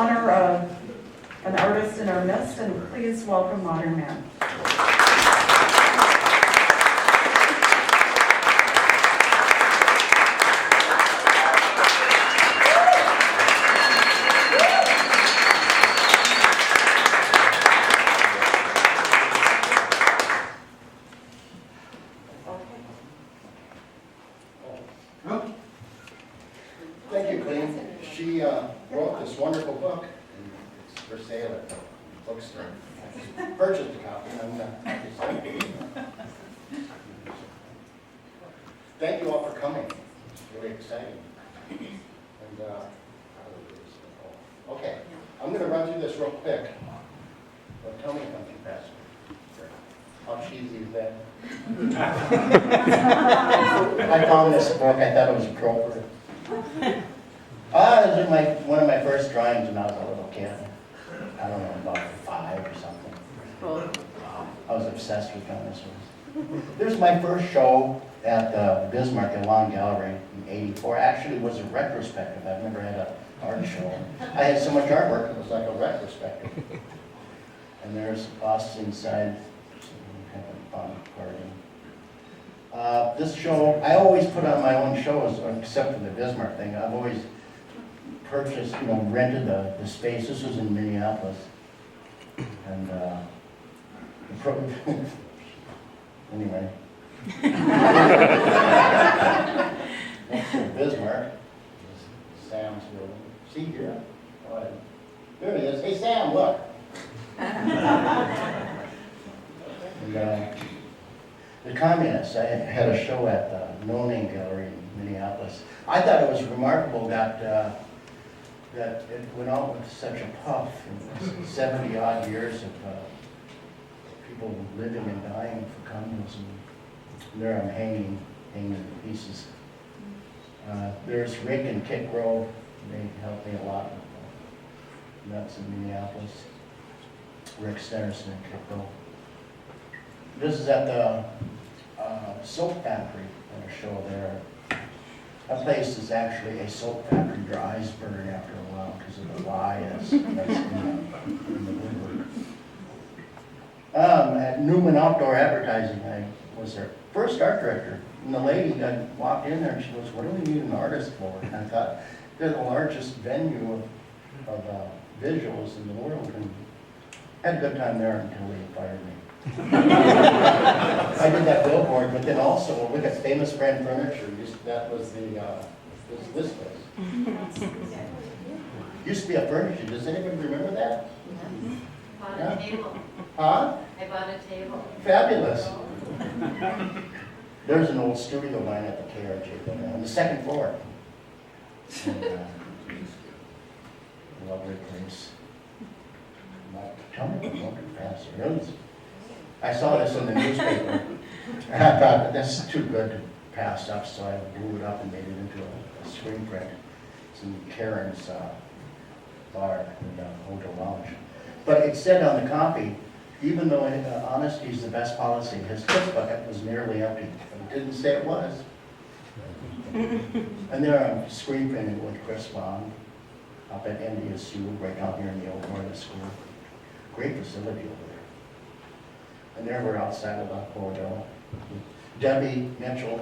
honor of an artist in our midst, and please welcome Modern Man. Thank you, Clem. She wrote this wonderful book. It's for sale at the bookstore. Purchased a copy. Thank you all for coming. It's really exciting. And okay, I'm going to run through this real quick. Well, tell me if I'm too fast. How cheesy is that? I found this book. I thought it was appropriate. This is one of my first drawings when I was a little kid. I don't know, about 5 or something. I was obsessed with dinosaurs. There's my first show at the Bismarck at Long Gallery in '84. Actually, it was a retrospective. I've never had an art show. I had so much artwork, it was like a retrospective. And there's us inside, kind of fun party. This show, I always put on my own shows, except for the Bismarck thing. I've always purchased, rented the space. This was in Minneapolis. And anyway. Next to Bismarck is Sam's building. See here? Oh, there he is. Hey, Sam, look. And, the communists, I had a show at the No Name Gallery in Minneapolis. I thought it was remarkable that it went out with such a puff in 70 odd years of people living and dying for communism. And there I'm hanging in pieces. There's Rick and Kit Grove. They helped me a lot with that's in Minneapolis. Rick Stennerson and Kit Grove. This is at the soap factory at a show there. That place is actually a soap factory. Your eyes burn after a while because of the lye that's in the woodwork. At Newman Outdoor Advertising, I was their first art director. And the lady, I walked in there and she goes, "What do we need an artist for?" And I thought, they're the largest venue of visuals in the world. And I had a good time there until they fired me. I did that billboard, but then also look at Famous Brand Furniture. That was this place. Used to be a furniture. Does anybody remember that? Bought a table. Huh? I bought a table. Fabulous. There's an old studio line at the KRJ building on the second floor. And, lovely place. Tell me about Motor Pass. I saw this in the newspaper, and I thought that's too good to pass up, so I blew it up and made it into a screen print. It's in Karen's bar in the Hotel Lounge. But it said on the copy, even though honesty is the best policy, his kiss bucket was nearly empty. But it didn't say it was. And there I'm screen printing with Chris Bond up at NDSU, right down here in the old Northern School. Great facility over there. And there we're outside of the hotel. Debbie Mitchell,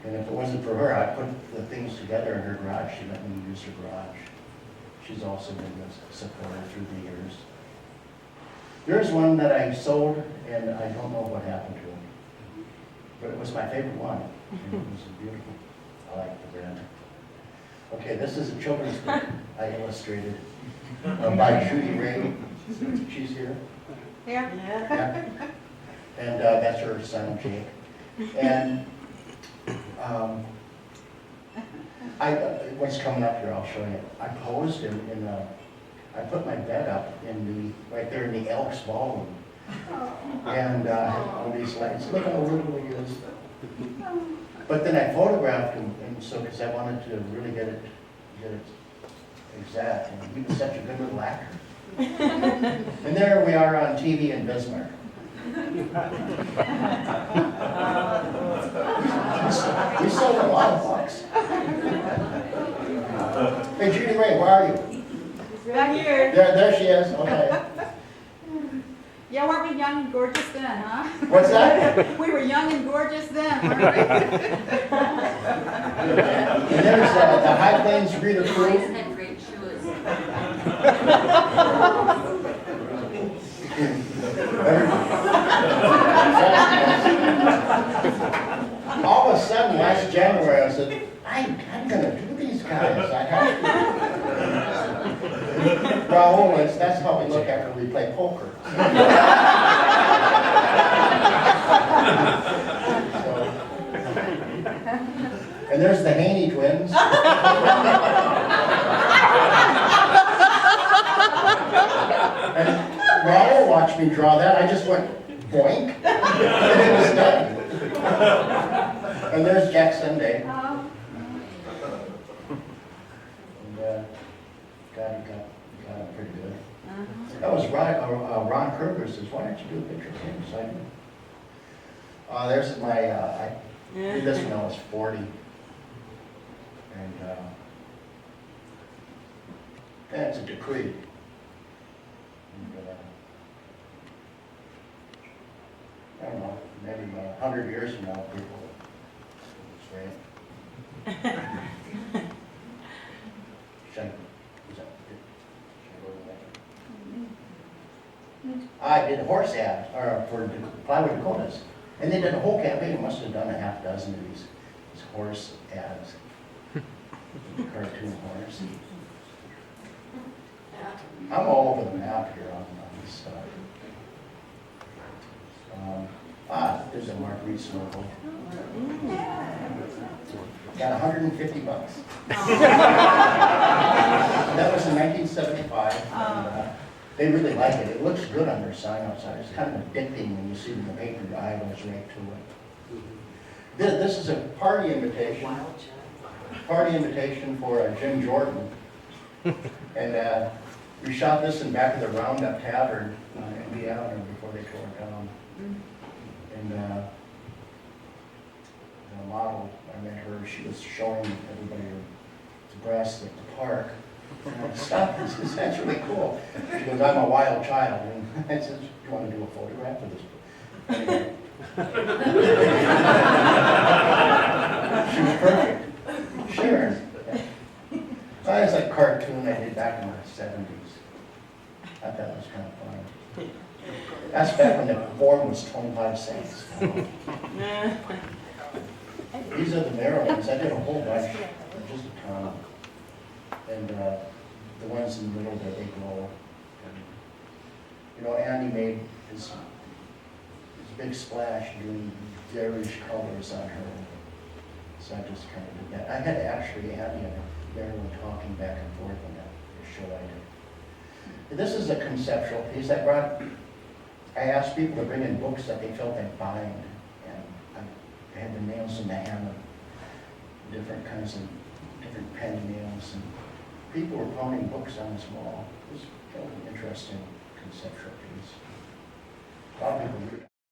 and if it wasn't for her, I'd put the things together in her garage. She let me use her garage. She's also been a supporter through the years. There's one that I sold, and I don't know what happened to it. But it was my favorite one. And it was beautiful. I like the brand. Okay, this is a children's book I illustrated by Judy Ray. She's here. Yeah. And that's her son, Jake. And what's coming up here, I'll show you. I posed I put my bed up right there in the Elks Ballroom. And all these lights, look how little he is. But then I photographed him, and so because I wanted to really get it exact. And he was such a good little actor. And there we are on TV in Bismarck. We sold a lot of books. Hey, Judy Ray, where are you? Back here. There she is, okay. Yeah, weren't we young and gorgeous then, huh? What's that? We were young and gorgeous then, weren't we? And there's the High Plains Reader You Crew. always had great shoes. All of a sudden, last January, I said, I'm gonna do these guys. I have to. Raul, that's how we look after we play poker. So, and there's the Haney twins. And Raul watched me draw that. I just went boink, and it was done. And there's Jack Sunday. And got him pretty good. That was Ron Kruger says, why don't you do a picture of him? So I did. There's my, I did this when I was 40. And it's a decree. And, I don't know, maybe 100 years from now, people will say it. Should I go to that? I did a horse ad for Plywood Dakotas. And they did a whole campaign, must have done a half dozen of these horse ads. Cartoon horse. I'm all over the map here on this stuff. There's a Mark Reed snorkel. Got 150 bucks. That was in 1975. And, they really like it. It looks good on their sign outside. It's kind of addicting when you see it in the paper. Your eye goes right to it. This is a party invitation. Party invitation for Jim Jordan. And we shot this in back of the Roundup Tavern in Indiana before they tore it down. And the model, I met her, she was showing everybody her breasts at the park. And I stopped and said, that's really cool. She goes, I'm a wild child. And I said, do you want to do a photograph of this? Anyway. She was perfect. Sharon. It's like a cartoon I did back in the 70s. I thought it was kind of fun. That's back when the form was 25 cents. These are the Marylands. I did a whole bunch, just a ton. And the ones in the middle there, they glow. And, you know, Andy made his big splash doing garish colors on her. So I just kind of did that. I had actually Andy and Marilyn talking back and forth on that show I did. This is a conceptual piece I brought. I asked people to bring in books that they felt they'd bind. And I had the nails in the hammer, different kinds of different pen nails. And people were pounding books on this wall. It was kind of an interesting conceptual piece. A lot of people read it.